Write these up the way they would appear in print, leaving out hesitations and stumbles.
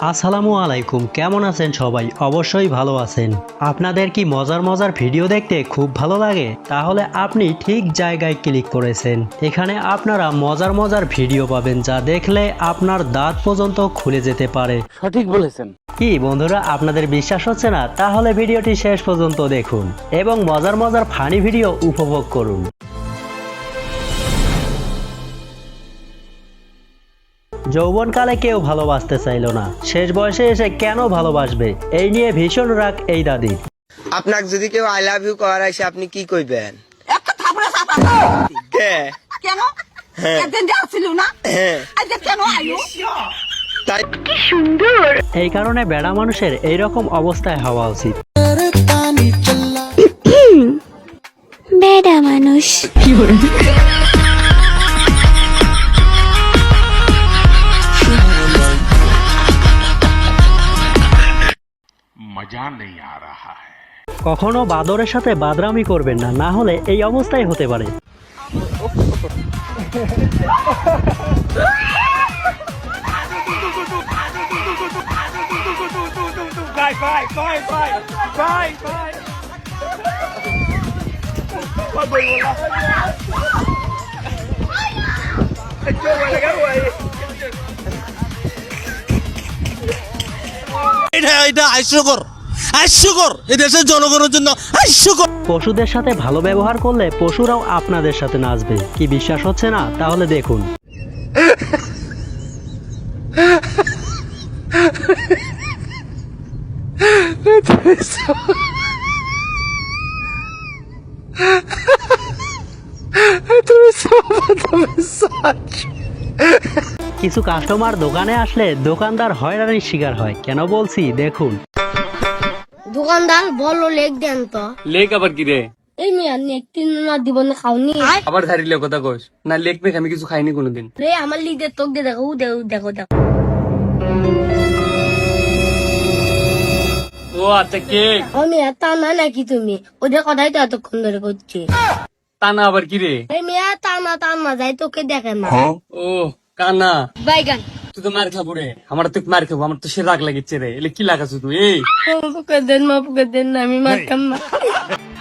আসসালামু আলাইকুম, কেমন আছেন সবাই? অবশ্যই ভালো আছেন। আপনাদের কি মজার মজার ভিডিও দেখতে খুব ভালো লাগে? তাহলে আপনি ঠিক জায়গায় ক্লিক করেছেন। এখানে আপনারা মজার মজার ভিডিও পাবেন, যা দেখলে আপনার দাঁত পর্যন্ত খুলে যেতে পারে। সঠিক বলেছেন। কি বন্ধুরা, আপনাদের বিশ্বাস হচ্ছে না? তাহলে ভিডিওটি শেষ পর্যন্ত দেখুন এবং মজার মজার ফানি ভিডিও উপভোগ করুন। যৌবনকালে কেউ ভালোবাসতে চাইল না, শেষ বয়সে এসে কেন ভালোবাসবে, এই নিয়ে ভীষণ রাগ এই দাদির। আপনাকে যদি কেউ আই লাভ ইউ করার আসে আপনি কি কইবেন? একটা থাপড়া চাপা কে? কেন হ্যাঁ। একদিন যাচ্ছিল না হ্যাঁ, আজকে কেন আইলো? তাই এই কারণে বেড়া মানুষের এইরকম অবস্থায় হওয়া উচিত। বেডা মানুষ मजा नहीं आ रहा है। কখনো বাদরের সাথে বাদরামি করবেন না, না হলে এই অবস্থাই হতে পারে। এটা হাস্যকর এই দেশের জনগণের জন্য হাস্যকর। পশুদের সাথে ভালো ব্যবহার করলে পশুরাও আপনাদের সাথে নাচবে। কি বিশ্বাস হচ্ছে না? তাহলে দেখুন। কিছু কাস্টমার দোকানে আসলে দোকানদার হয়রানির শিকার হয়। কেন বলছি দেখুন। দোকানদার বলো লেগ দেন তো। লেক আবার কি রে? এই মেয়ে নেক তিন না দিব না খাওনি আবার ধারিলে কথা কইস না। লেক মেক আমি কিছু খাইনি কোনোদিন। রে আমার লিগে তোক দিয়ে দেখো দেখো দেখো দেখো ও আচ্ছা কেক। আমি তা না নাকি তুমি ওদের কথাই তো এতক্ষণ ধরে করছি। তা না আবার কি রে? এই মেয়ে তা না যাই তোকে দেখে না। ও কানা, বাইগান তুই তো মার খাবো রে। আমার তো মার খাবো, আমার তো সে রাগ লাগিচ্ছে রে। এলে কি লাগাছো তুই? এই পুকে দেন না আমি মারতাম না।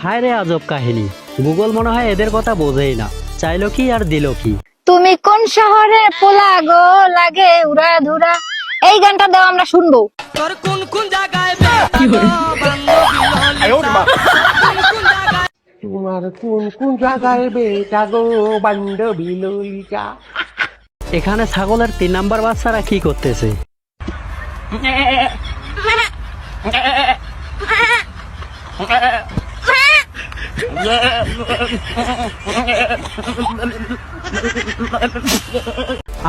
হায় রে আজব কাহিনী। গুগল মনে হয় এদের কথা বোঝেই না, চাইলো কি আর দিল কি। তুমি কোন শহরে পোলা গো লাগে উড়া ধুরা, এই গানটা দাও আমরা শুনবো। তোর কোন কোন জায়গায় তোমার কোন জায়গায় বেটা গো বান্ধবী ললিতা। এখানে ছাগলের 3 নাম্বার বাচ্চারা কি করতেছে?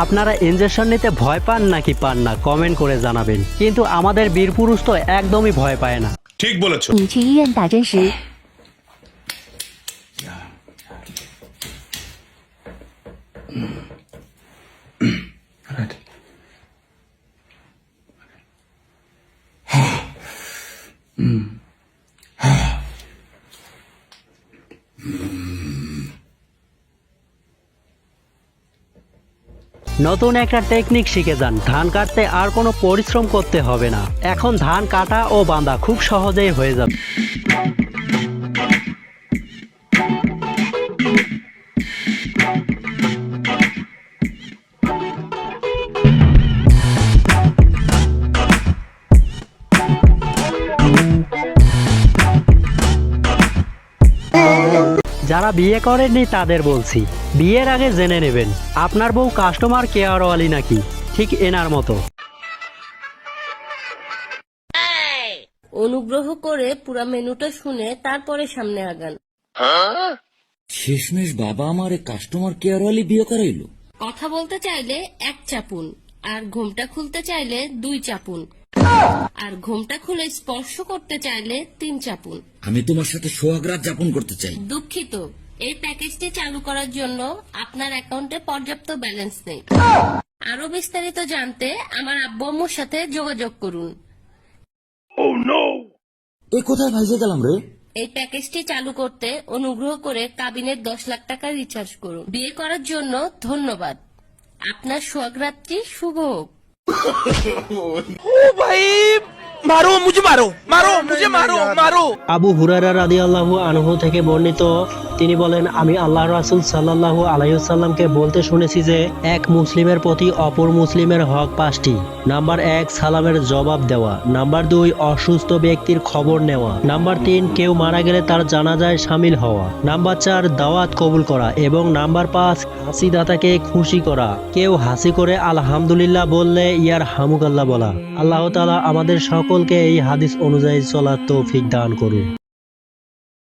আপনারা ইনজেকশন নিতে ভয় পান নাকি পান না, কমেন্ট করে জানাবেন। কিন্তু আমাদের বীর পুরুষ তো একদমই ভয় পায় না। ठीक बोलेছো।你去医院打针时， নতুন একটা টেকনিক শিখে যান। ধান কাটতে আর কোনো পরিশ্রম করতে হবে না। এখন ধান কাটা ও বাঁধা খুব সহজেই হয়ে যাবে। যারা বিয়ে করেননি তাদের বলছি, বিয়ের আগে জেনে নেবেন আপনার বউ কাস্টমার কেয়ারওয়ালি নাকি, ঠিক এনার মতো। অনুগ্রহ করে পুরো মেনুটা শুনে তারপরে সামনে আগান। শেষমেশ বাবা আমার কাস্টমার কেয়ারওয়ালি বিয়ে করাইলো। কথা বলতে চাইলে 1 চাপুন, আর ঘোমটা খুলতে চাইলে 2 চাপুন, আর ঘোমটা খুলে স্পর্শ করতে চাইলে 3 চাপুন। আমি তোমার সাথে সোহাগ রাত যাপন করতে চাই। দুঃখিত, এই প্যাকেজটি চালু করার জন্য আপনার অ্যাকাউন্টে পর্যাপ্ত ব্যালেন্স নেই। আরো বিস্তারিত জানতে আমার আব্বু আম্মুর সাথে যোগাযোগ করুন। এ কোথায় ভাইজে গেলাম রে? এই প্যাকেজটি চালু করতে অনুগ্রহ করে কাবিনের 10 লাখ টাকা রিচার্জ করুন। বিয়ে করার জন্য ধন্যবাদ। আপনার সোহাগরাত্রি শুভ হোক। আবু হুরায়রা রাদিয়াল্লাহু আনহু থেকে বর্ণিত, তিনি বলেন, আমি আল্লাহ রাসূল সাল্লাল্লাহু আলাইহি ওয়াসাল্লামকে বলতে শুনেছি যে এক মুসলিমের প্রতি অপর মুসলিমের হক 5টি। নাম্বার 1, সালামের জবাব দেওয়া। নাম্বার 2, অসুস্থ ব্যক্তির খবর নেওয়া। নাম্বার 3, কেউ মারা গেলে তার জানাজায় শামিল হওয়া। নাম্বার 4, দাওয়াত কবুল করা। এবং নাম্বার 5, হাসিদাতাকে খুশি করা। কেউ হাসি করে আলহামদুলিল্লাহ বললে ইয়ার হামুকাল্লাহ বলা। আল্লাহ তাআলা আমাদের সকলকে এই হাদিস অনুযায়ী চলার তৌফিক দান করুন।